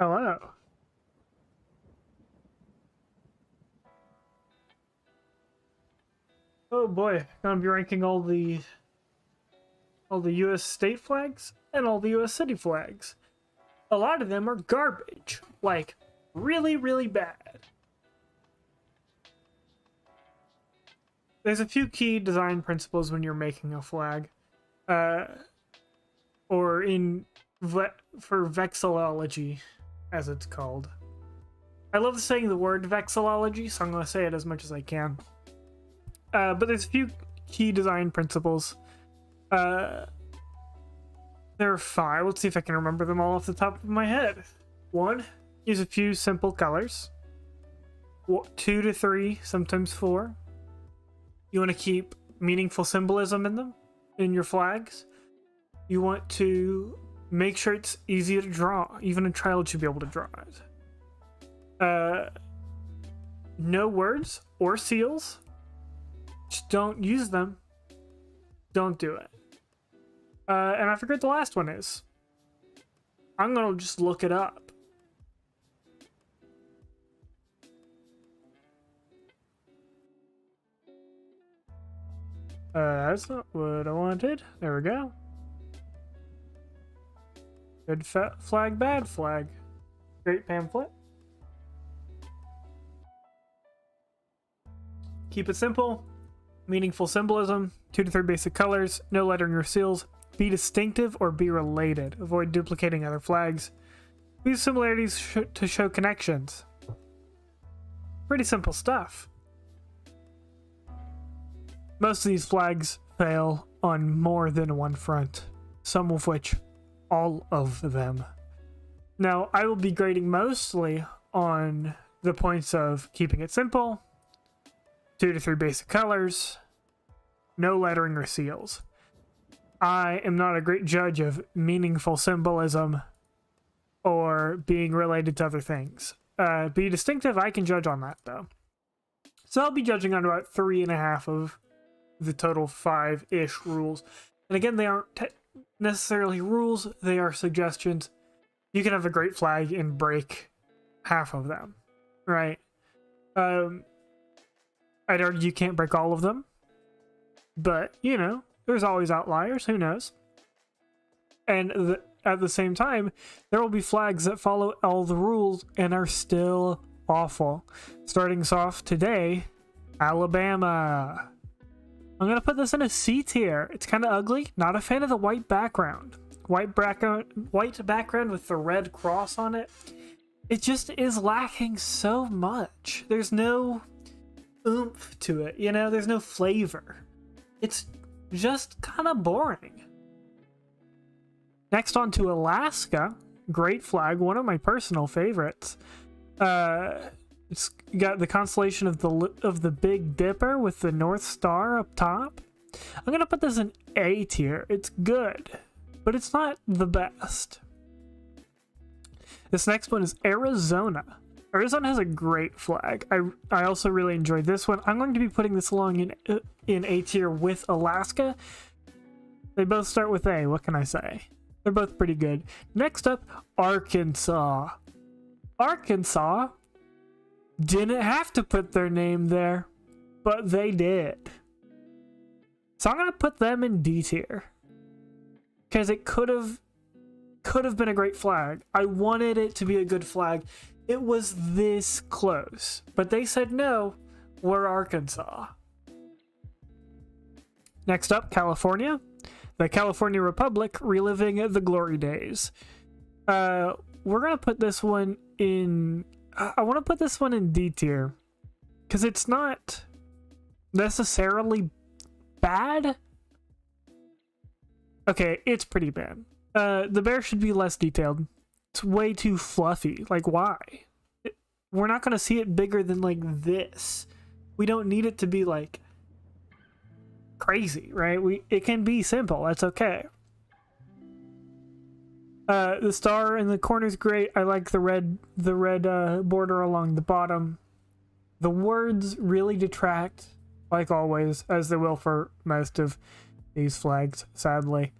Hello. Oh boy, gonna be ranking all the U.S. state flags and all the U.S. city flags. A lot of them are garbage, like really, really bad. There's a few key design principles when you're making a flag, or for vexillology, as it's called. I love saying the word vexillology, so I'm going to say it as much as I can. But there's a few key design principles. There are 5. Let's see if I can remember them all off the top of my head. 1, use a few simple colors. 2 to 3, sometimes 4. You want to keep meaningful symbolism in them, in your flags. You want to make sure it's easy to draw. Even a child should be able to draw it. No words or seals. Just don't use them. Don't do it. And I forget the last one is. I'm gonna just look it up. That's not what I wanted. There we go. Good flag, bad flag. Great pamphlet. Keep it simple. Meaningful symbolism. 2 to 3 basic colors. No lettering or seals. Be distinctive or be related. Avoid duplicating other flags. Use similarities to show connections. Pretty simple stuff. Most of these flags fail on more than one front. Some of which, all of them. Now, I will be grading mostly on the points of keeping it simple, 2 to 3 basic colors, no lettering or seals. I am not a great judge of meaningful symbolism or being related to other things. Be distinctive, I can judge on that though. So I'll be judging on about 3.5 of the total 5-ish rules. And again, they aren't necessarily rules, they are suggestions. You can have a great flag and break half of them, right? I'd argue you can't break all of them, but you know, there's always outliers, who knows? And at the same time, there will be flags that follow all the rules and are still awful. Starting us off today, Alabama. I'm gonna put this in a C tier. It's kind of ugly. Not a fan of the white background. White background with the red cross on it. It just is lacking so much. There's no oomph to it, you know? There's no flavor. It's just kind of boring. Next on to Alaska. Great flag, one of my personal favorites. It's got the constellation of the Big Dipper with the North Star up top. I'm gonna put this in A tier. It's good, but it's not the best. This next one is Arizona. Arizona has a great flag. I also really enjoyed this one. I'm going to be putting this along in A tier with Alaska. They both start with A. What can I say? They're both pretty good. Next up, Arkansas. Arkansas didn't have to put their name there, but they did. So I'm going to put them in D tier. Because it could have been a great flag. I wanted it to be a good flag. It was this close. But they said no, we're Arkansas. Next up, California. The California Republic, reliving the glory days. We're going to put this one in... I want to put this one in D tier. Because it's not necessarily bad. Okay, it's pretty bad. The bear should be less detailed. It's way too fluffy. Like, why? We're not going to see it bigger than, like, this. We don't need it to be, like, crazy, right? It can be simple. That's okay. The star in the corner is great. I like the red border along the bottom. The words really detract, like always, as they will for most of these flags, sadly.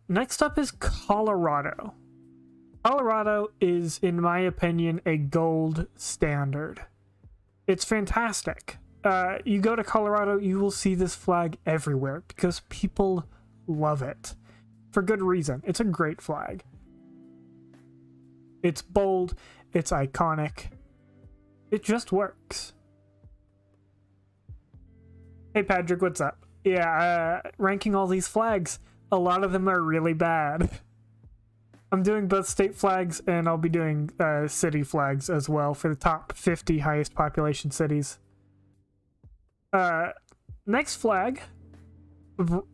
Next up is Colorado. Colorado is, in my opinion, a gold standard. It's fantastic. You go to Colorado, you will see this flag everywhere because people love it. For good reason. It's a great flag. It's bold. It's iconic. It just works. Hey Patrick, what's up? Yeah, ranking all these flags, a lot of them are really bad. I'm doing both state flags and I'll be doing city flags as well for the top 50 highest population cities. Next flag,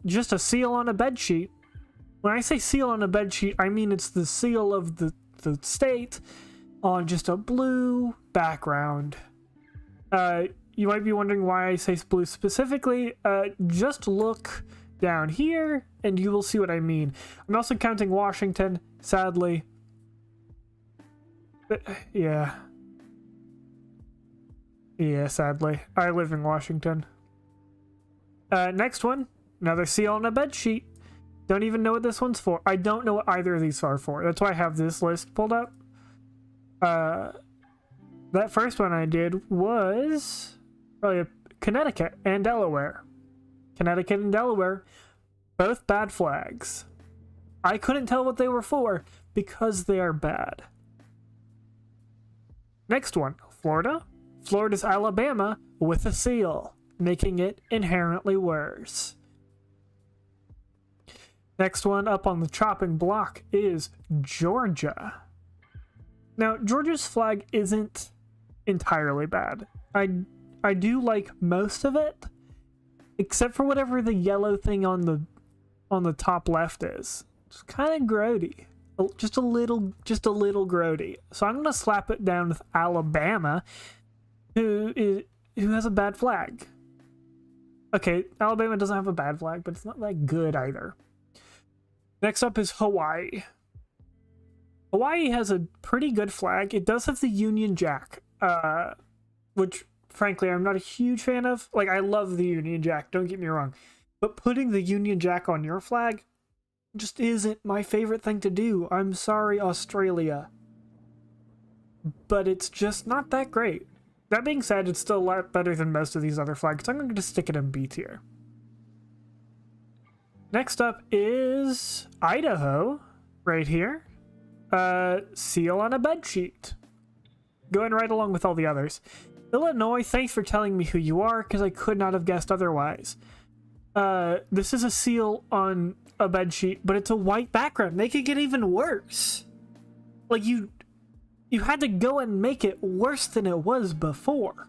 just a seal on a bedsheet. When I say seal on a bedsheet, I mean it's the seal of the state on just a blue background. You might be wondering why I say blue specifically. Just look down here and you will see what I mean. I'm also counting Washington, sadly. Yeah, sadly. I live in Washington. Next one, another seal on a bedsheet. Don't even know what this one's for. I don't know what either of these are for. That's why I have this list pulled up. That first one I did was probably Connecticut and Delaware. Connecticut and Delaware, both bad flags. I couldn't tell what they were for because they are bad. Next one, Florida. Florida's Alabama with a seal, making it inherently worse. Next one up on the chopping block is Georgia. Now, Georgia's flag isn't entirely bad. I do like most of it, except for whatever the yellow thing on the top left is. It's kind of grody. Just a little grody. So I'm gonna slap it down with Alabama, who has a bad flag. Okay, Alabama doesn't have a bad flag, but it's not that good either. Next up is Hawaii. Hawaii has a pretty good flag. It does have the Union Jack, which frankly I'm not a huge fan of. Like, I love the Union Jack, don't get me wrong, but putting the Union Jack on your flag just isn't my favorite thing to do. I'm sorry, Australia, but it's just not that great. That being said, it's still a lot better than most of these other flags, so I'm going to stick it in B tier. Next up is Idaho, right here. Seal on a bedsheet. Going right along with all the others. Illinois, thanks for telling me who you are, because I could not have guessed otherwise. This is a seal on a bedsheet, but it's a white background. Make it get even worse. Like, you had to go and make it worse than it was before.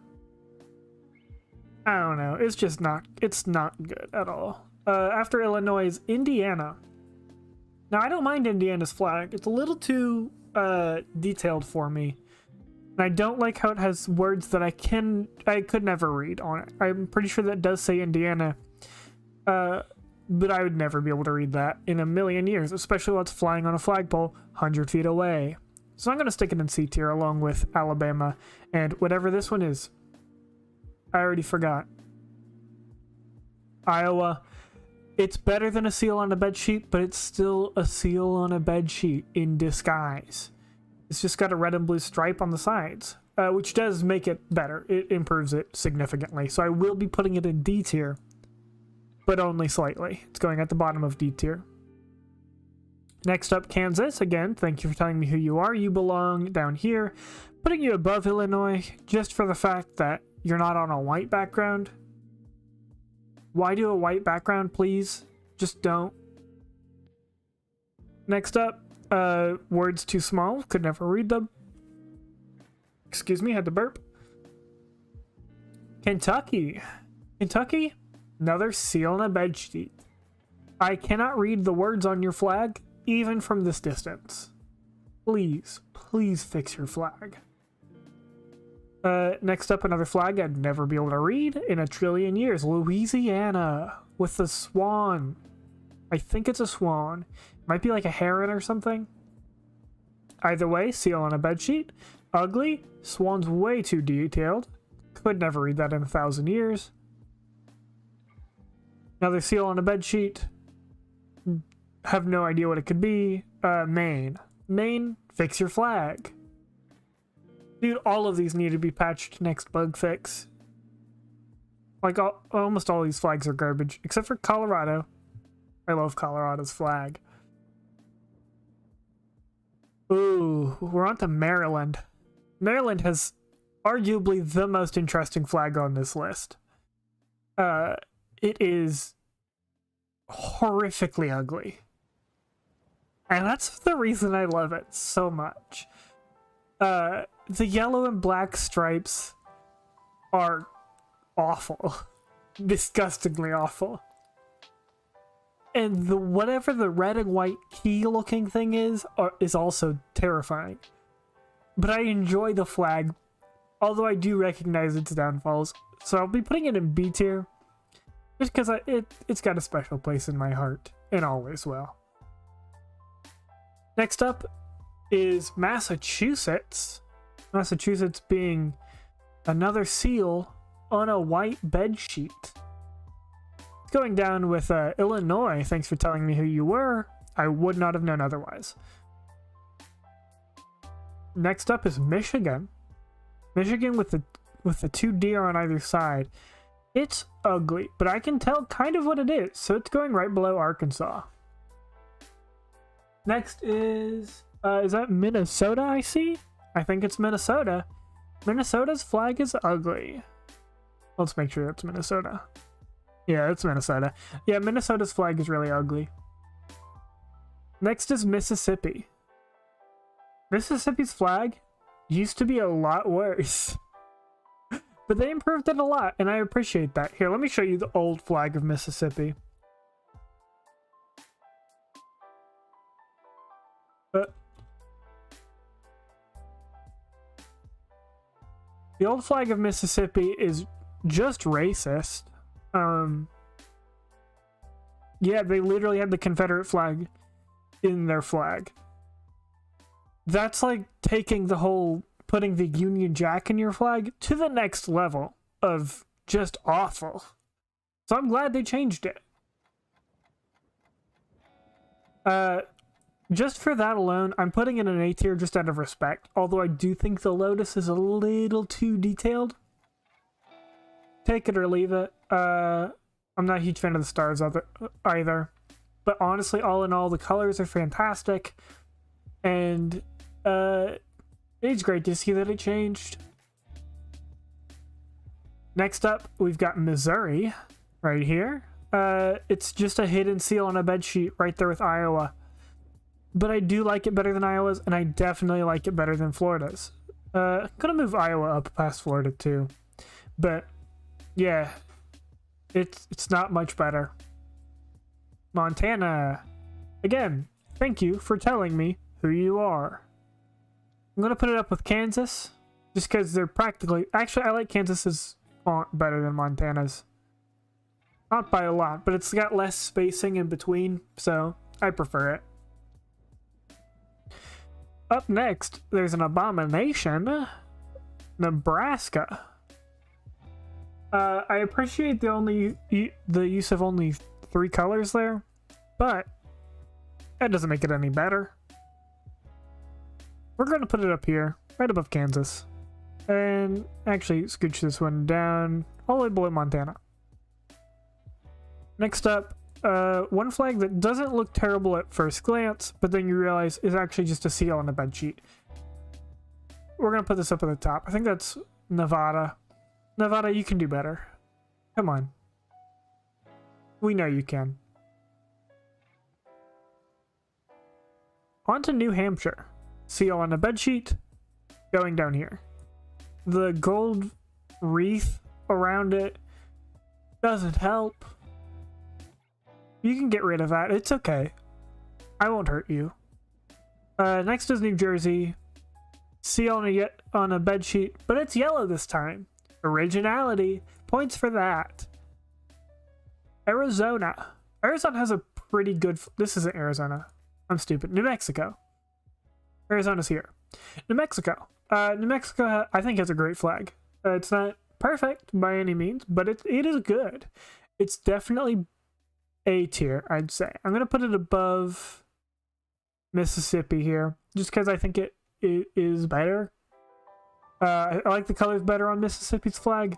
I don't know. It's just not good at all. After Illinois is Indiana. Now, I don't mind Indiana's flag. It's a little too detailed for me. And I don't like how it has words that I could never read on it. I'm pretty sure that does say Indiana. But I would never be able to read that in a million years, especially while it's flying on a flagpole 100 feet away. So I'm going to stick it in C tier along with Alabama and whatever this one is. I already forgot. Iowa. It's better than a seal on a bedsheet, but it's still a seal on a bedsheet in disguise. It's just got a red and blue stripe on the sides, which does make it better. It improves it significantly. So I will be putting it in D tier, but only slightly. It's going at the bottom of D tier. Next up, Kansas. Again, thank you for telling me who you are. You belong down here. Putting you above Illinois, just for the fact that you're not on a white background. Why do a white background, please? Just don't. Next up, words too small. Could never read them. Excuse me, had to burp. Kentucky. Kentucky, another seal on a bedsheet. I cannot read the words on your flag, even from this distance. Please, please fix your flag. Next up, another flag I'd never be able to read in a trillion years. Louisiana with the swan. I think it's a swan. Might be like a heron or something. Either way, seal on a bedsheet. Ugly. Swan's way too detailed. Could never read that in 1,000 years. Another seal on a bedsheet. Have no idea what it could be. Maine. Maine, Fix your flag. Dude, all of these need to be patched next bug fix. Like, almost all these flags are garbage, except for Colorado. I love Colorado's flag. Ooh, we're on to Maryland. Maryland has arguably the most interesting flag on this list. It is horrifically ugly. And that's the reason I love it so much. The yellow and black stripes are awful. Disgustingly awful. And whatever the red and white key looking thing is also terrifying. But I enjoy the flag, although I do recognize its downfalls. So I'll be putting it in B tier, just because it's got a special place in my heart, and always will. Next up is Massachusetts. Massachusetts being another seal on a white bed sheet. Going down with Illinois. Thanks for telling me who you were. I would not have known otherwise. Next up is Michigan. Michigan with the two deer on either side. It's ugly, but I can tell kind of what it is, so it's going right below Arkansas. Next is that Minnesota I see? I think it's Minnesota. Minnesota's flag is ugly. Let's make sure that's Minnesota. Yeah, it's Minnesota. Yeah, Minnesota's flag is really ugly. Next is Mississippi. Mississippi's flag used to be a lot worse. But they improved it a lot, and I appreciate that. Here, let me show you the old flag of Mississippi. The old flag of Mississippi is just racist. Yeah, they literally had the Confederate flag in their flag. That's like taking putting the Union Jack in your flag to the next level of just awful. So I'm glad they changed it. Just for that alone, I'm putting it in A tier just out of respect, although I do think the Lotus is a little too detailed. Take it or leave it. I'm not a huge fan of the stars either. But honestly, all in all, the colors are fantastic. And it's great to see that it changed. Next up, we've got Missouri right here. It's just a hidden seal on a bedsheet right there with Iowa. But I do like it better than Iowa's, and I definitely like it better than Florida's. I'm gonna move Iowa up past Florida too. But yeah, it's not much better. Montana. Again, thank you for telling me who you are. I'm gonna put it up with Kansas, just because they're practically... Actually, I like Kansas's font better than Montana's. Not by a lot, but it's got less spacing in between, so I prefer it. Up next, there's an abomination. Nebraska. I appreciate the use of only 3 colors there, but that doesn't make it any better. We're going to put it up here, right above Kansas. And actually scooch this one down all the way below Montana. Next up, one flag that doesn't look terrible at first glance, but then you realize is actually just a seal on a bedsheet. We're going to put this up at the top. I think that's Nevada. Nevada, you can do better. Come on. We know you can. On to New Hampshire. Seal on a bedsheet. Going down here. The gold wreath around it doesn't help. You can get rid of that. It's okay. I won't hurt you. Next is New Jersey. Seal on a bedsheet, but it's yellow this time. Originality. Points for that. Arizona. Arizona has a pretty good... This isn't Arizona. I'm stupid. New Mexico. Arizona's here. New Mexico. New Mexico, I think, has a great flag. It's not perfect by any means, but it is good. It's definitely A tier, I'd say. I'm going to put it above Mississippi here, just because I think it is better. I like the colors better on Mississippi's flag,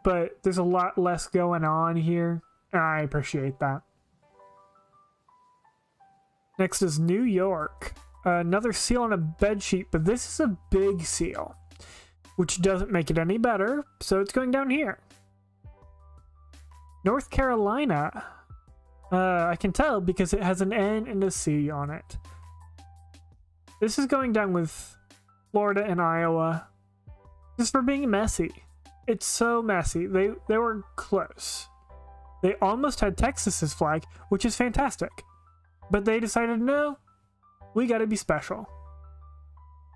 but there's a lot less going on here, and I appreciate that. Next is New York. Another seal on a bedsheet, but this is a big seal, which doesn't make it any better, so it's going down here. North Carolina. I can tell because it has an N and a C on it. This is going down with Florida and Iowa, just for being messy. It's so messy. They were close. They almost had Texas's flag, which is fantastic. But they decided, no, we gotta be special.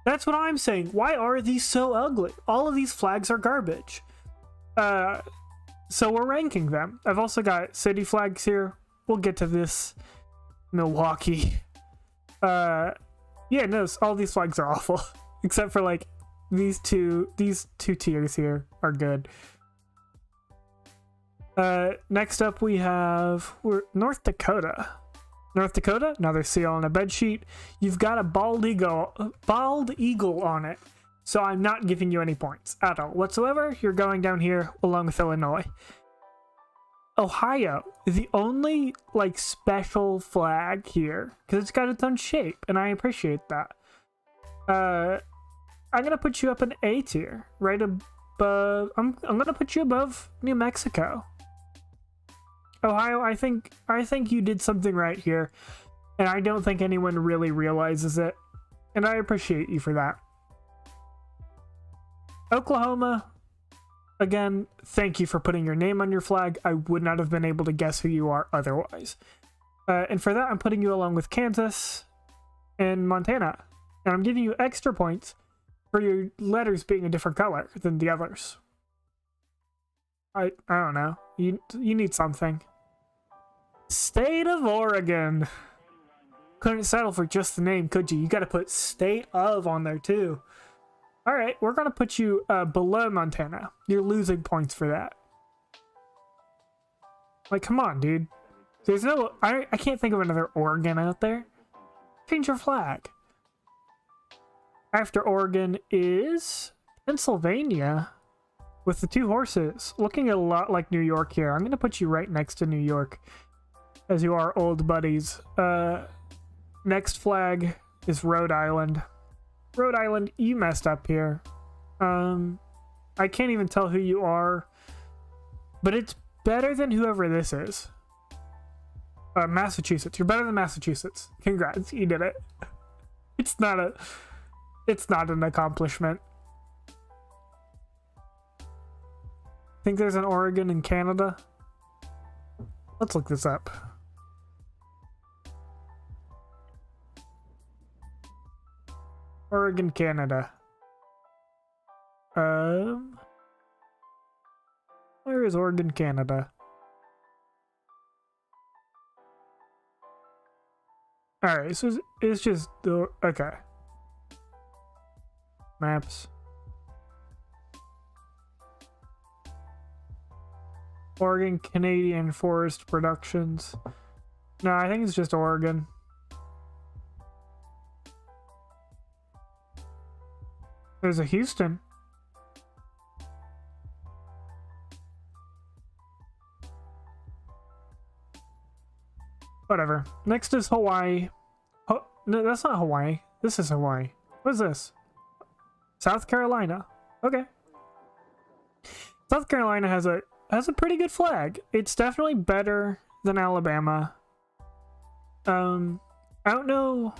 That's what I'm saying. Why are these so ugly? All of these flags are garbage. So we're ranking them. I've also got city flags here. We'll get to this. Milwaukee. Yeah, no, all these flags are awful. Except for like these two tiers here are good. Next up we have North Dakota. North Dakota, another seal on a bedsheet. You've got a bald eagle on it. So I'm not giving you any points at all whatsoever. You're going down here along with Illinois. Ohio, the only like special flag here because it's got its own shape, and I appreciate that. I'm gonna put you up in A tier, right above. I'm gonna put you above New Mexico. Ohio, I think you did something right here, and I don't think anyone really realizes it, and I appreciate you for that. Oklahoma, again, thank you for putting your name on your flag. I would not have been able to guess who you are otherwise. And for that, I'm putting you along with Kansas and Montana, and I'm giving you extra points for your letters being a different color than the others. I don't know. You need something. State of Oregon. Couldn't settle for just the name, could you? You gotta put state of on there too. Alright, we're gonna put you below Montana. You're losing points for that. Like, come on, dude. There's no... I can't think of another Oregon out there. Change your flag. After Oregon is Pennsylvania. With the two horses. Looking a lot like New York here. I'm going to put you right next to New York. As you are old buddies. Next flag is Rhode Island. Rhode Island, you messed up here. I can't even tell who you are. But it's better than whoever this is. Massachusetts. You're better than Massachusetts. Congrats, you did it. It's not an accomplishment. Think there's an Oregon in Canada? Let's look this up. Oregon, Canada. Where is Oregon, Canada? Alright, so it's just the... Okay. Maps. Oregon Canadian Forest Productions. No, I think it's just Oregon. There's a Houston. Whatever. Next is Hawaii. Oh, no, that's not Hawaii. This is Hawaii. What is this? South Carolina. Okay. South Carolina has a pretty good flag. It's definitely better than Alabama. I don't know.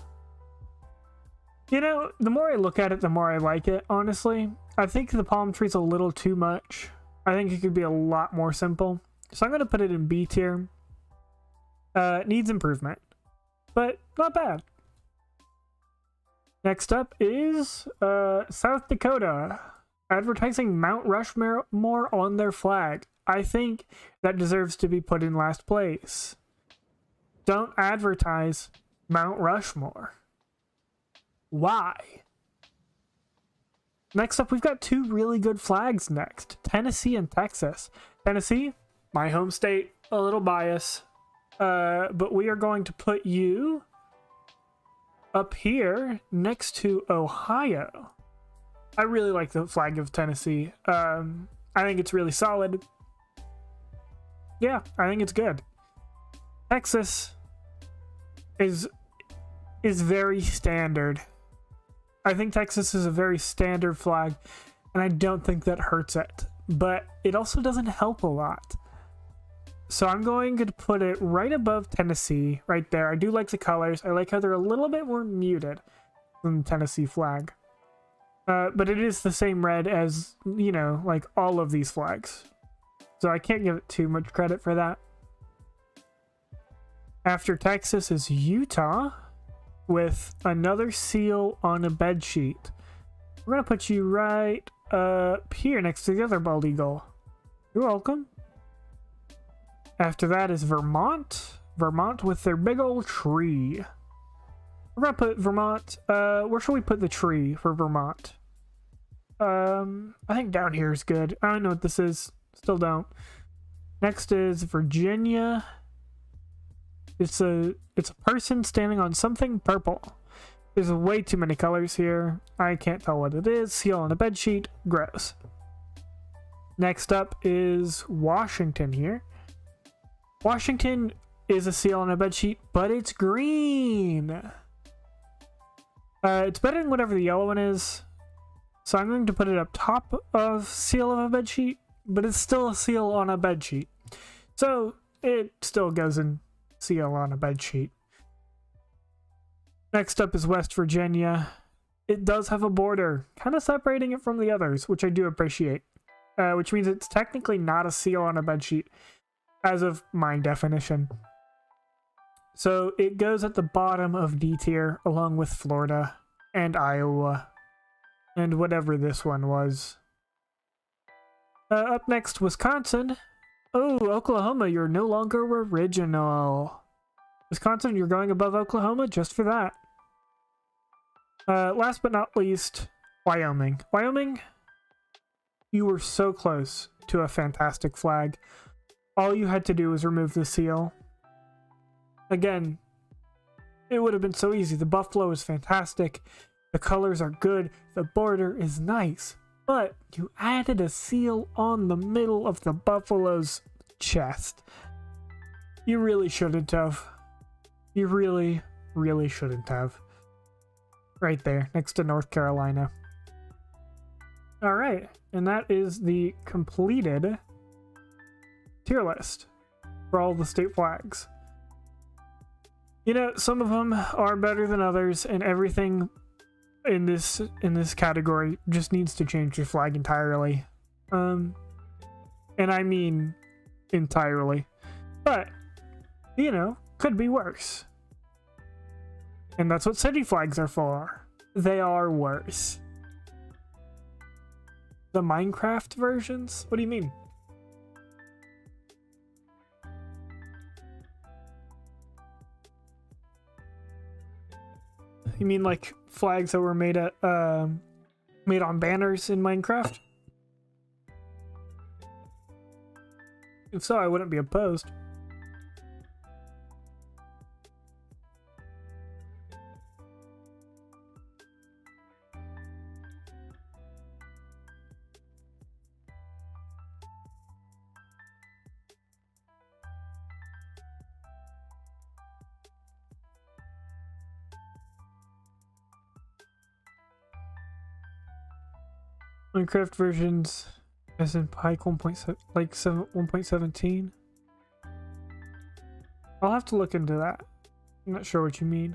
You know, the more I look at it, the more I like it, honestly. I think the palm tree's a little too much. I think it could be a lot more simple. So I'm going to put it in B tier. It needs improvement, but not bad. Next up is South Dakota. Advertising Mount Rushmore on their flag. I think that deserves to be put in last place. Don't advertise Mount Rushmore. Why? Next up, we've got two really good flags next. Tennessee and Texas. Tennessee, my home state, a little bias. But we are going to put you up here next to Ohio. I really like the flag of Tennessee. I think it's really solid. Yeah, I think it's good. Texas is very standard. I think Texas is a very standard flag, and I don't think that hurts it. But it also doesn't help a lot. So I'm going to put it right above Tennessee, right there. I do like the colors. I like how they're a little bit more muted than the Tennessee flag. But it is the same red as, you know, like all of these flags. So I can't give it too much credit for that. After Texas is Utah with another seal on a bed sheet. We're going to put you right up here next to the other bald eagle. You're welcome. After that is Vermont. Vermont with their big old tree. We're going to put Vermont... where should we put the tree for Vermont? I think down here is good. I don't know what this is. Still don't. Next is Virginia. It's a person standing on something purple. There's way too many colors here. I can't tell what it is. Seal on a bedsheet. Gross. Next up is Washington here. Washington is a seal on a bedsheet, but it's green. It's better than whatever the yellow one is. So I'm going to put it up top of seal of a bedsheet, but it's still a seal on a bedsheet. So it still goes in seal on a bedsheet. Next up is West Virginia. It does have a border, kind of separating it from the others, which I do appreciate. Which means it's technically not a seal on a bedsheet, as of my definition. So it goes at the bottom of D tier, along with Florida and Iowa. And whatever this one was. Up next, Wisconsin. Oh, Oklahoma, you're no longer original. Wisconsin, you're going above Oklahoma just for that. Last but not least, Wyoming. Wyoming, you were so close to a fantastic flag. All you had to do was remove the seal. Again, it would have been so easy. The buffalo is fantastic. The colors are good. The border is nice. But you added a seal on the middle of the buffalo's chest. You really shouldn't have. You really, really shouldn't have. Right there, next to North Carolina. Alright, and that is the completed tier list for all the state flags. You know, some of them are better than others, and everything in this category just needs to change your flag entirely. And I mean entirely. But, you know, could be worse. And that's what city flags are for. They are worse. The Minecraft versions? What do you mean? You mean like flags that were made on banners in Minecraft? If so, I wouldn't be opposed. Minecraft versions as in Pike 1.17. I'll have to look into that. I'm not sure what you mean.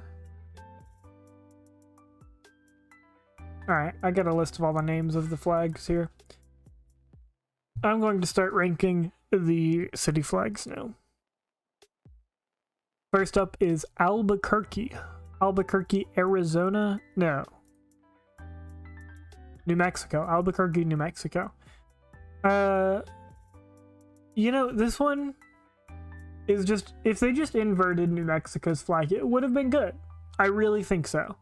Alright, I got a list of all the names of the flags here. I'm going to start ranking the city flags now. First up is Albuquerque. Albuquerque, Arizona? No. New Mexico. Albuquerque, New Mexico. You know, this one is just... If they just inverted New Mexico's flag, it would have been good. I really think so.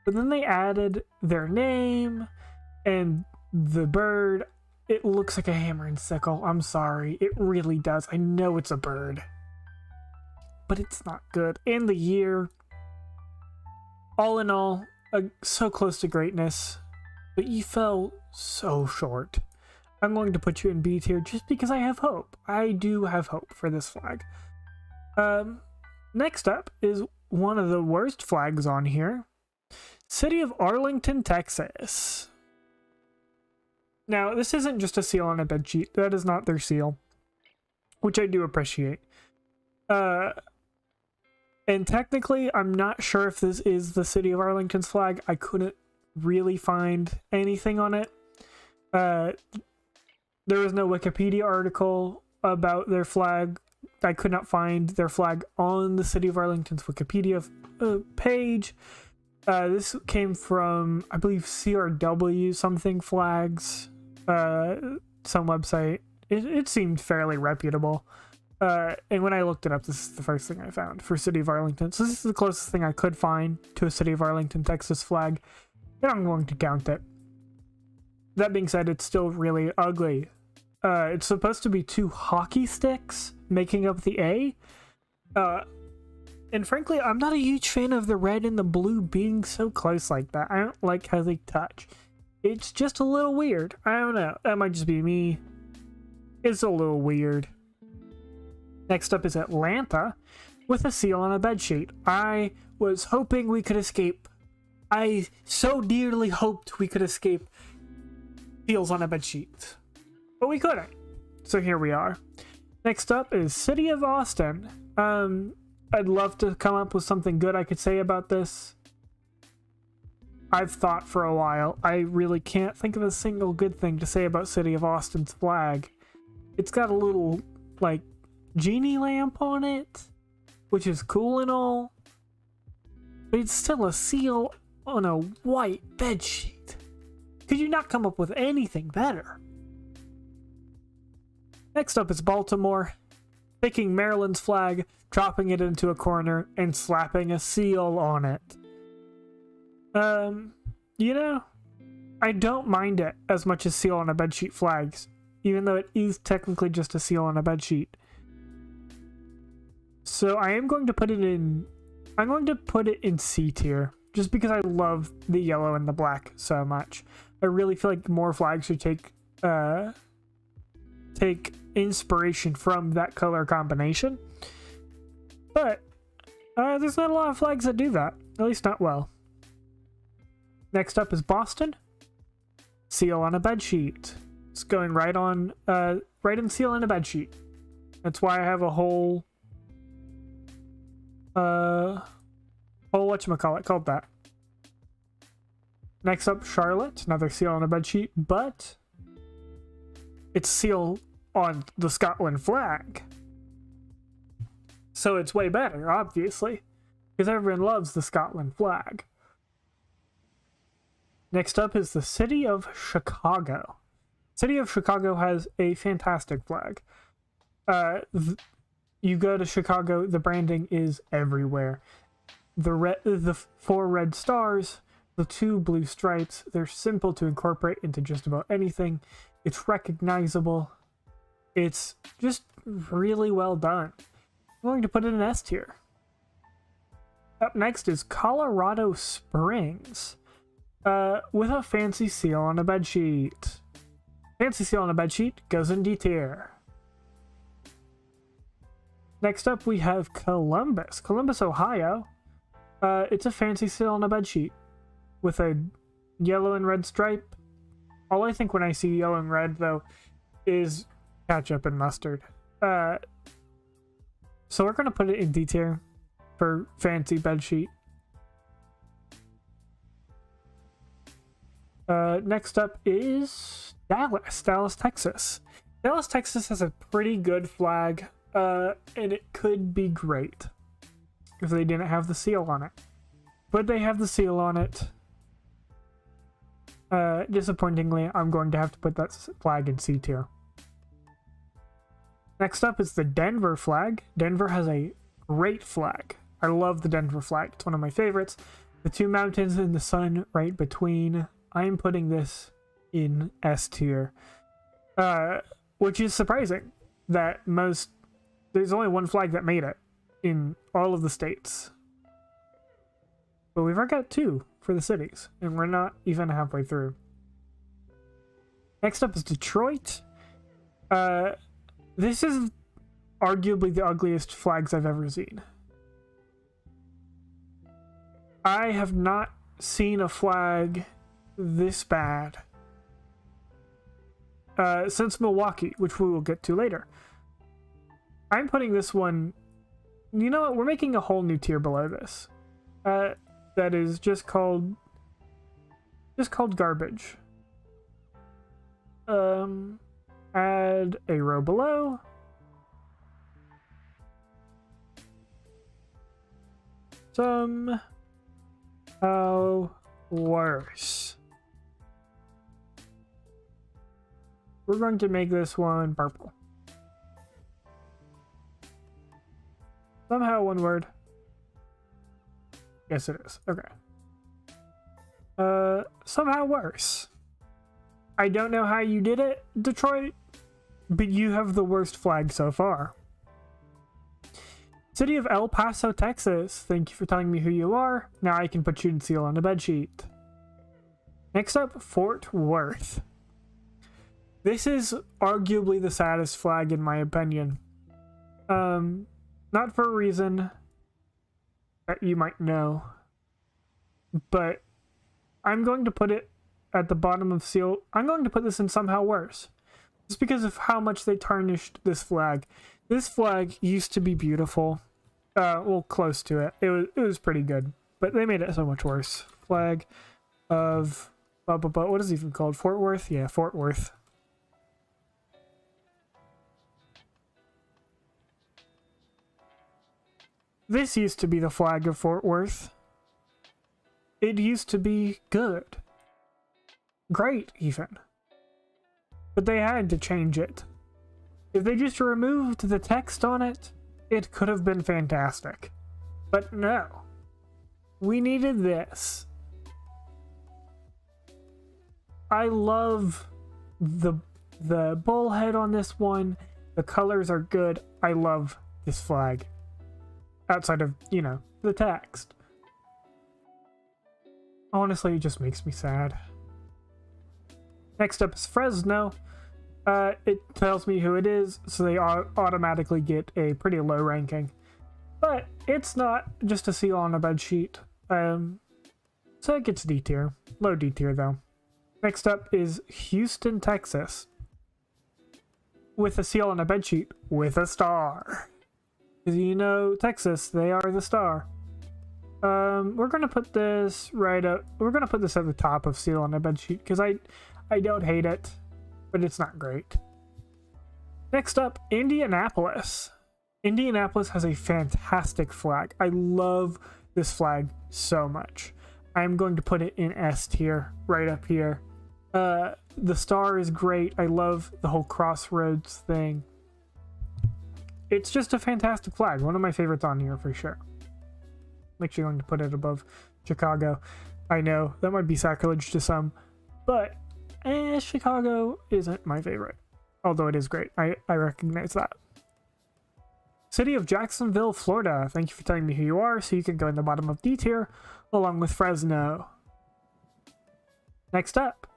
But then they added their name and the bird. It looks like a hammer and sickle. I'm sorry. It really does. I know it's a bird. But it's not good. And the year... all in all, so close to greatness, but you fell so short. I'm going to put you in B tier just because I have hope. I do have hope for this flag. Next up is one of the worst flags on here. City of Arlington, Texas. Now, this isn't just a seal on a bedsheet. That is not their seal, which I do appreciate. And technically, I'm not sure if this is the City of Arlington's flag. I couldn't really find anything on it. There was no Wikipedia article about their flag. I could not find their flag on the City of Arlington's Wikipedia page. This came from, I believe, CRW something flags, some website. It seemed fairly reputable. And when I looked it up, this is the first thing I found for City of Arlington. So this is the closest thing I could find to a City of Arlington, Texas flag, and I'm going to count it. That being said, it's still really ugly. It's supposed to be 2 hockey sticks making up the A. And frankly, I'm not a huge fan of the red and the blue being so close like that. I don't like how they touch. It's just a little weird. I don't know. That might just be me. It's a little weird. Next up is Atlanta with a seal on a bedsheet. I was hoping we could escape. I so dearly hoped we could escape seals on a bedsheet, but we couldn't. So here we are. Next up is City of Austin. I'd love to come up with something good I could say about this. I've thought for a while. I really can't think of a single good thing to say about City of Austin's flag. It's got a little, like, genie lamp on it, which is cool and all, but it's still a seal on a white bedsheet. Could you not come up with anything better? Next up is Baltimore, taking Maryland's flag, dropping it into a corner, and slapping a seal on it. You know, I don't mind it as much as seal on a bedsheet flags, even though it is technically just a seal on a bedsheet. So I am going to put it in, I'm going to put it in C tier, just because I love the yellow and the black so much. I really feel like more flags should take inspiration from that color combination. But there's not a lot of flags that do that, at least not well. Next up is Boston. Seal on a bedsheet. It's going right on, right in seal on a bedsheet. That's why I have a whole whatchamacallit called that. Next up, Charlotte. Another seal on a bedsheet, but it's seal on the Scotland flag. So it's way better, obviously, because everyone loves the Scotland flag. Next up is the City of Chicago. City of Chicago has a fantastic flag. You go to Chicago, the branding is everywhere. The 4 red stars, the 2 blue stripes, they're simple to incorporate into just about anything. It's recognizable. It's just really well done. I'm going to put it in S tier. Up next is Colorado Springs, with a fancy seal on a bedsheet. Fancy seal on a bedsheet goes in D tier. Next up, we have Columbus. Columbus, Ohio. It's a fancy seal on a bedsheet with a yellow and red stripe. All I think when I see yellow and red, though, is ketchup and mustard. So we're going to put it in D tier for fancy bedsheet. Next up is Dallas, Texas. Dallas, Texas has a pretty good flag, and it could be great if they didn't have the seal on it. But they have the seal on it. Disappointingly, I'm going to have to put that flag in C tier. Next up is the Denver flag. Denver has a great flag. I love the Denver flag. It's one of my favorites. The 2 mountains and the sun right between. I am putting this in S tier. Which is surprising that there's only one flag that made it in all of the states. But we've already got 2 for the cities, and we're not even halfway through. Next up is Detroit. This is arguably the ugliest flags I've ever seen. I have not seen a flag this bad since Milwaukee, which we will get to later. I'm putting this one... You know what? We're making a whole new tier below this. That is just called garbage. Add a row below. Somehow worse. We're going to make this one purple. Somehow one word. Yes, it is. Okay. Somehow worse. I don't know how you did it, Detroit, but you have the worst flag so far. City of El Paso, Texas. Thank you for telling me who you are. Now I can put you in seal on a bedsheet. Next up, Fort Worth. This is arguably the saddest flag in my opinion. Not for a reason that you might know, but I'm going to put it at the bottom of seal. I'm going to put this in somehow worse. Just because of how much they tarnished this flag. This flag used to be beautiful. Well, close to it. It was pretty good, but they made it so much worse. Flag of... what is it even called? Fort Worth? Yeah, Fort Worth. This used to be the flag of Fort Worth. It used to be good. Great, even. But they had to change it. If they just removed the text on it, it could have been fantastic. But no. We needed this. I love the bullhead on this one. The colors are good. I love this flag. Outside of, you know, the text. Honestly, it just makes me sad. Next up is Fresno. It tells me who it is, so they automatically get a pretty low ranking. But it's not just a seal on a bedsheet. So it gets D tier. Low D tier, though. Next up is Houston, Texas. With a seal on a bedsheet with a star. Because you know, Texas, they are the star. We're gonna put this right up. We're gonna put this at the top of seal on a bedsheet because I don't hate it, but it's not great. Next up, Indianapolis. Indianapolis has a fantastic flag. I love this flag so much. I'm going to put it in S tier, right up here. The star is great. I love the whole crossroads thing. It's just a fantastic flag. One of my favorites on here for sure. I'm actually going to put it above Chicago. I know that might be sacrilege to some, but Chicago isn't my favorite. Although it is great. I recognize that. City of Jacksonville, Florida. Thank you for telling me who you are, so you can go in the bottom of D tier along with Fresno. Next up,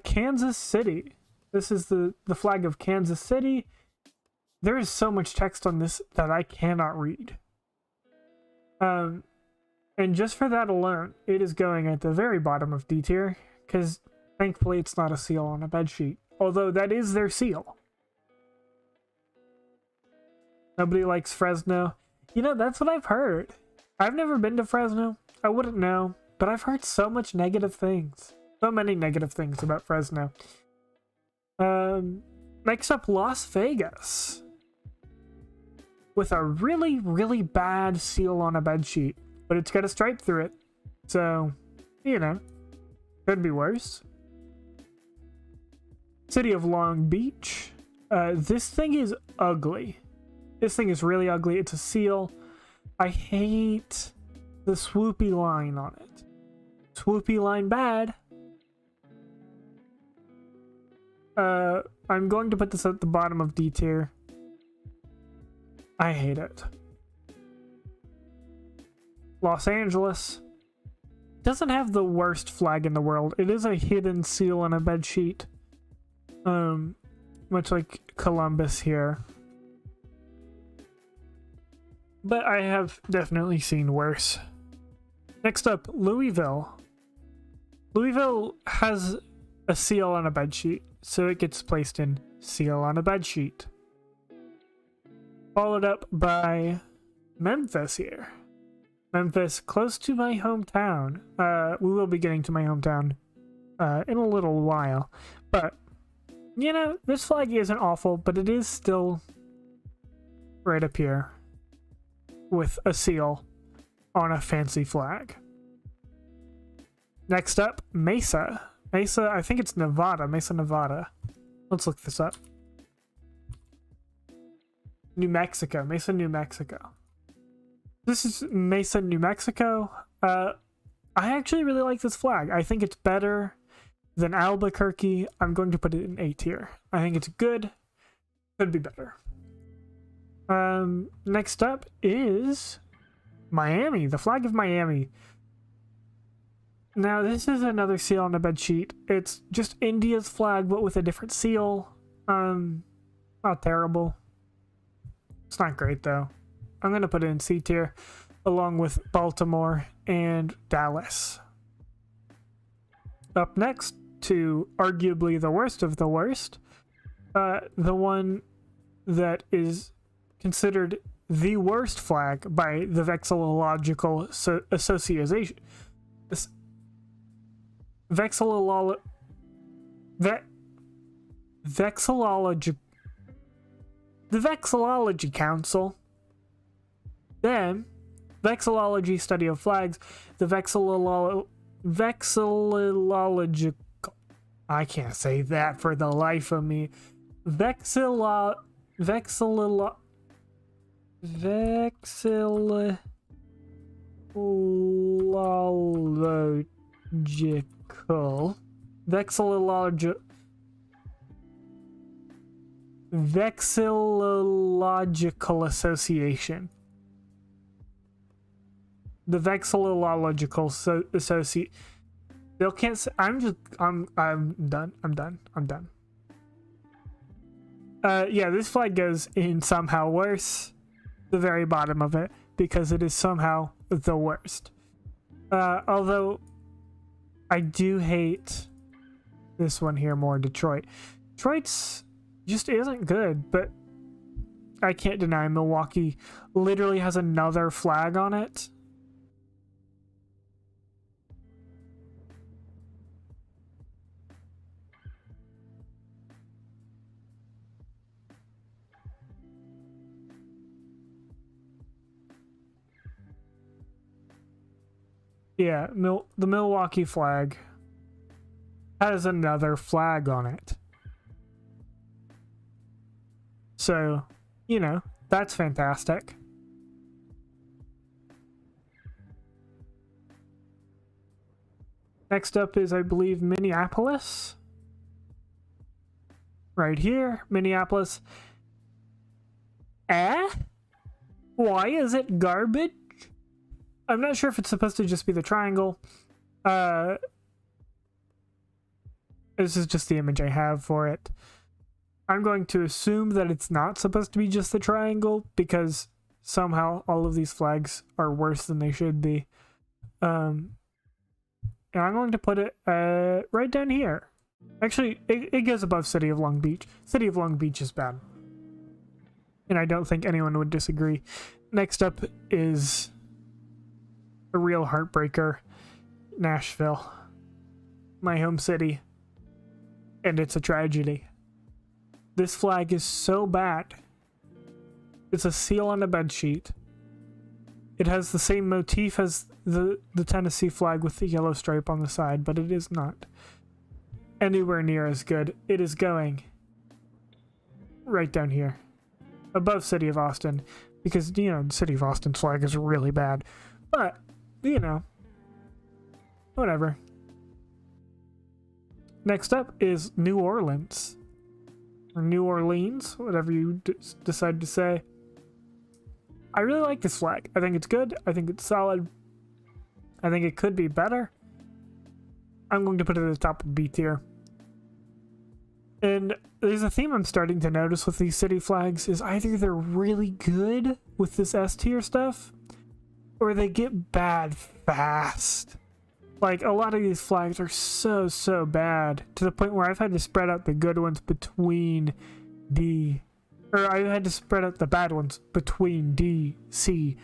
Kansas City. This is the flag of Kansas City. There is so much text on this that I cannot read. And just for that alone, it is going at the very bottom of D tier, because thankfully it's not a seal on a bedsheet. Although that is their seal. Nobody likes Fresno. You know, that's what I've heard. I've never been to Fresno. I wouldn't know. But I've heard so much negative things. So many negative things about Fresno. Next up, Las Vegas. With a really, really bad seal on a bedsheet. But it's got a stripe through it. So, you know. Could be worse. City of Long Beach. This thing is ugly. This thing is really ugly. It's a seal. I hate the swoopy line on it. Swoopy line bad. I'm going to put this at the bottom of D tier. I hate it. Los Angeles. doesn't have the worst flag in the world. It is a hidden seal on a bed sheet. Much like Columbus here. But I have definitely seen worse. Next up, Louisville. Louisville has a seal on a bed sheet, so it gets placed in seal on a bed sheet. Followed up by Memphis here. Memphis, close to my hometown. We will be getting to my hometown in a little while. But, you know, this flag isn't awful, but it is still right up here with a seal on a fancy flag. Next up, Mesa. Mesa, I think it's Nevada. Mesa, Nevada. Let's look this up. New Mexico. Mesa, New Mexico. This is Mesa, New Mexico. I actually really like this flag. I think it's better than Albuquerque. I'm going to put it in A tier. I think it's good. Could be better. Next up is Miami. The flag of Miami. Now, this is another seal on a bed sheet. It's just India's flag, but with a different seal. Not terrible. It's not great, though. I'm going to put it in C tier, along with Baltimore and Dallas. Up next, to arguably the worst of the worst, the one that is considered the worst flag by the Vexillological Association. The Vexillology Council. Then, Vexillology Study of Flags, the Vexillological... I can't say that for the life of me. Vexillological Association. The Vexillological Association. They can't say, I'm done. Yeah, this flag goes in somehow worse. The very bottom of it, because it is somehow the worst. Although I do hate this one here more, Detroit. Detroit's just isn't good, but I can't deny Milwaukee literally has another flag on it. Yeah, the Milwaukee flag has another flag on it. So, you know, that's fantastic. Next up is, I believe, Minneapolis. Right here, Minneapolis. Why is it garbage? I'm not sure if it's supposed to just be the triangle. This is just the image I have for it. I'm going to assume that it's not supposed to be just the triangle, because somehow all of these flags are worse than they should be. And I'm going to put it right down here. Actually, it goes above City of Long Beach. City of Long Beach is bad. And I don't think anyone would disagree. Next up is a real heartbreaker, Nashville, my home city, and it's a tragedy. This flag is so bad. It's a seal on a bedsheet. It has the same motif as the Tennessee flag with the yellow stripe on the side, but it is not anywhere near as good. It is going right down here, above City of Austin, because, you know, the City of Austin's flag is really bad. But, you know, whatever. Next up is New Orleans. Or New Orleans, whatever you decide to say. I really like this flag. I think it's good. I think it's solid. I think it could be better. I'm going to put it at the top of B tier. And there's a theme I'm starting to notice with these city flags is either they're really good with this S tier stuff, or they get bad fast. Like, a lot of these flags are so bad to the point where I've had to spread out the good ones between D, or I had to spread out the bad ones between D, C,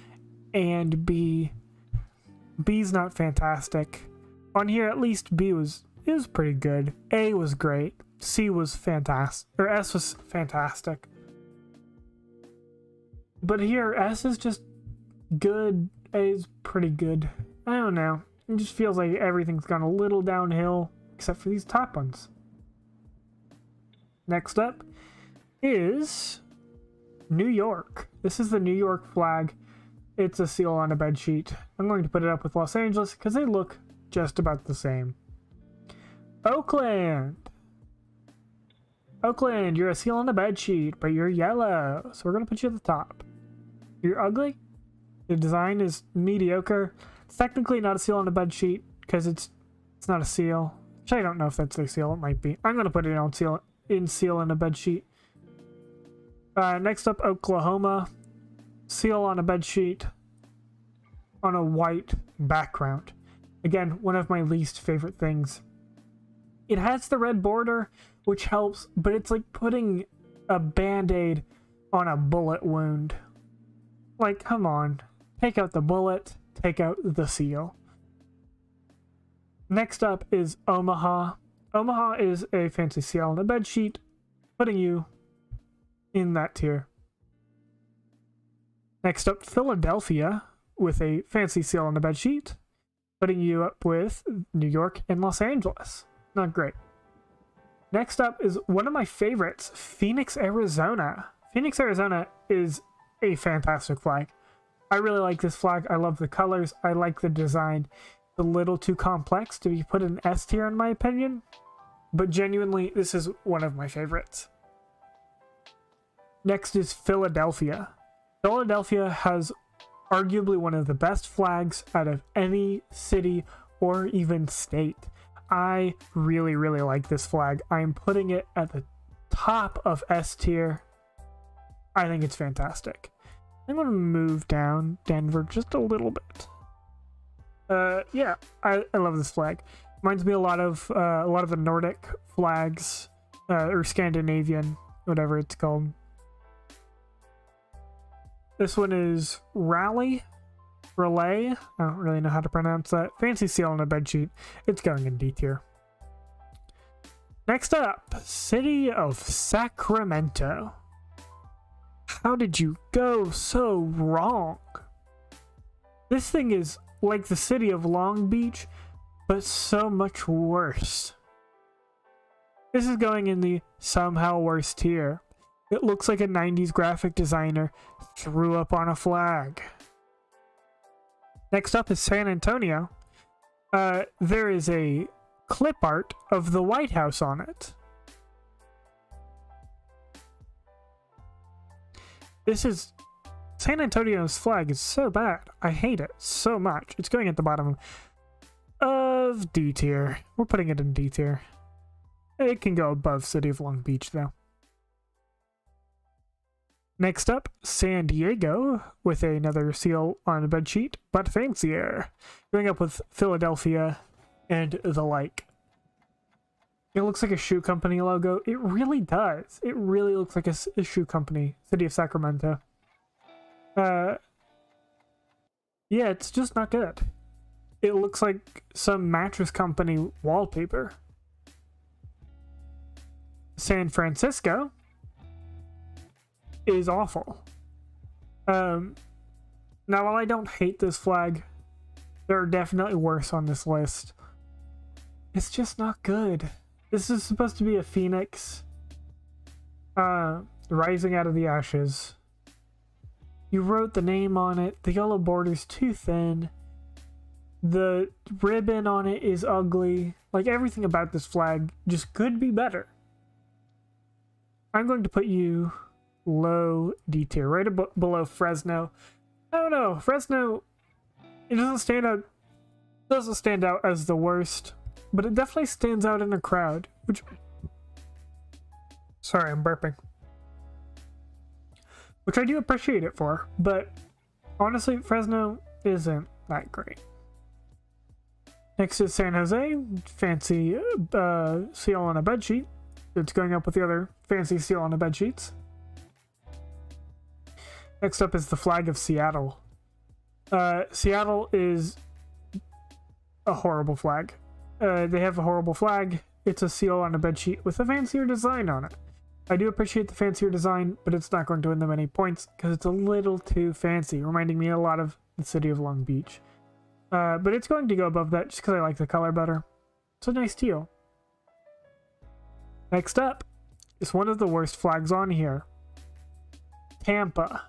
and B. B's not fantastic. On here, at least B was pretty good. A was great. C was fantastic, or S was fantastic. But here, S is just good. A is pretty good. I don't know. It just feels like everything's gone a little downhill, except for these top ones. Next up is New York. This is the New York flag. It's a seal on a bed sheet. I'm going to put it up with Los Angeles because they look just about the same. Oakland. Oakland, you're a seal on a bed sheet, but you're yellow, so we're going to put you at the top. You're ugly. The design is mediocre. It's technically not a seal on a bed sheet because it's not a seal. Which I don't know if that's their seal. It might be. I'm going to put it on seal in a bed sheet. Next up, Oklahoma. Seal on a bed sheet on a white background. Again, one of my least favorite things. It has the red border, which helps, but it's like putting a band-aid on a bullet wound. Like, come on. Take out the bullet, take out the seal. Next up is Omaha. Omaha is a fancy seal on a bed sheet, putting you in that tier. Next up, Philadelphia, with a fancy seal on the bed sheet, putting you up with New York and Los Angeles. Not great. Next up is one of my favorites, Phoenix, Arizona. Phoenix, Arizona is a fantastic flag. I really like this flag. I love the colors. I like the design. It's a little too complex to be put in S tier in my opinion, but genuinely, this is one of my favorites. Next is Philadelphia. Philadelphia has arguably one of the best flags out of any city or even state. I really like this flag. I'm putting it at the top of S tier. I think it's fantastic. I'm going to move down Denver just a little bit. Yeah, I love this flag. Reminds me a lot of the Nordic flags, or Scandinavian, whatever it's called. This one is Relay. I don't really know how to pronounce that. Fancy seal on a bedsheet. It's going in D tier. Next up, City of Sacramento. How did you go so wrong? This thing is like the city of Long Beach, but so much worse. This is going in the somehow worse tier. It looks like a 90s graphic designer threw up on a flag. Next up is San Antonio. There is a clip art of the White House on it. San Antonio's flag is so bad. I hate it so much. It's going at the bottom of D tier. We're putting it in D tier. It can go above City of Long Beach though. Next up, San Diego, with another seal on a bedsheet, but fancier. Going up with Philadelphia and the like. It looks like a shoe company logo. It really does. It really looks like a shoe company. City of Sacramento. Yeah, it's just not good. It looks like some mattress company wallpaper. San Francisco is awful. Now, while I don't hate this flag, there are definitely worse on this list. It's just not good. This is supposed to be a phoenix rising out of the ashes. You wrote the name on it. The yellow border's too thin. The ribbon on it is ugly. Like, everything about this flag just could be better. I'm going to put you low D tier, right below Fresno. I don't know. Fresno, it doesn't stand out Doesn't stand out as the worst, but it definitely stands out in a crowd, which... Sorry, I'm burping. Which I do appreciate it for, but honestly, Fresno isn't that great. Next is San Jose, fancy seal on a bedsheet. It's going up with the other fancy seal on a bedsheets. Next up is the flag of Seattle. Seattle is a horrible flag. They have a horrible flag. It's a seal on a bedsheet with a fancier design on it. I do appreciate the fancier design, but it's not going to win them any points because it's a little too fancy, reminding me a lot of the city of Long Beach. But it's going to go above that just because I like the color better. It's a nice teal. Next up is one of the worst flags on here. Tampa.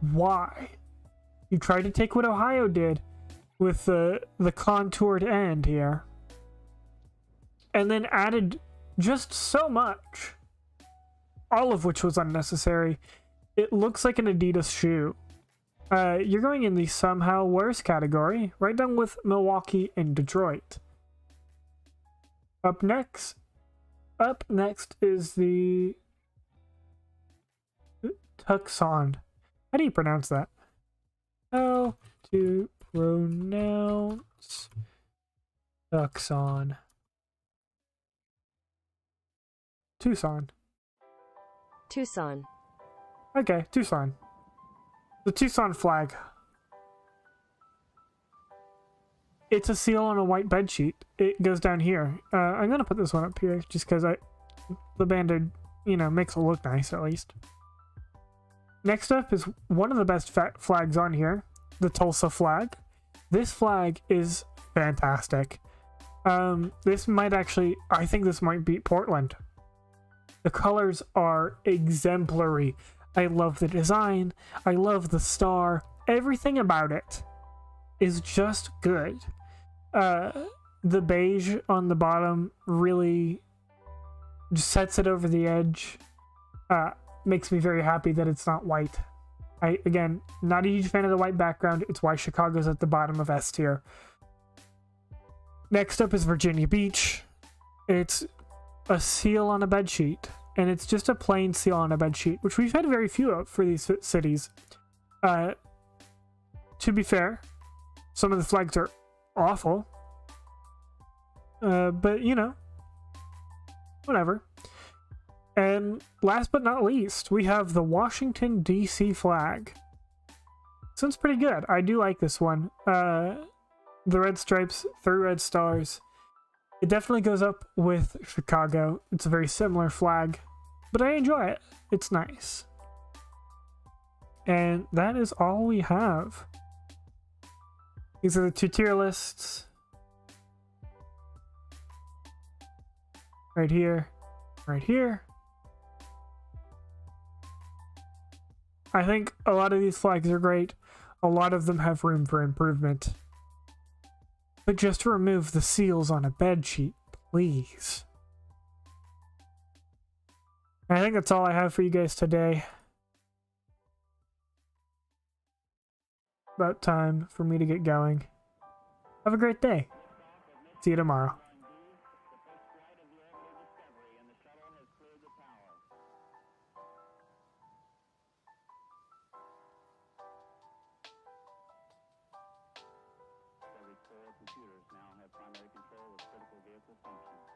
Why? You tried to take what Ohio did with the contoured end here, and then added just so much, all of which was unnecessary. It looks like an Adidas shoe. You're going in the somehow worse category, right down with Milwaukee and Detroit. Up next is the Tucson. How do you pronounce that? How to pronounce Tucson? Tucson. Tucson. Okay, Tucson. The Tucson flag. It's a seal on a white bedsheet. It goes down here. I'm gonna put this one up here just because the Band-Aid, makes it look nice at least. Next up is one of the best flags on here, the Tulsa flag. This flag is fantastic. I think this might beat Portland. The colors are exemplary. I love the design. I love the star. Everything about it is just good. The beige on the bottom really just sets it over the edge. Makes me very happy that it's not white. Again, not a huge fan of the white background. It's why Chicago's at the bottom of S tier. Next up is Virginia Beach. It's a seal on a bedsheet, and it's just a plain seal on a bedsheet, which we've had very few of for these cities. To be fair, some of the flags are awful, but whatever. And last but not least, we have the Washington, D.C. flag. This one's pretty good. I do like this one. The red stripes, 3 red stars. It definitely goes up with Chicago. It's a very similar flag, but I enjoy it. It's nice. And that is all we have. These are the 2 tier lists. Right here. Right here. I think a lot of these flags are great. A lot of them have room for improvement. But just remove the seals on a bedsheet, please. I think that's all I have for you guys today. About time for me to get going. Have a great day. See you tomorrow.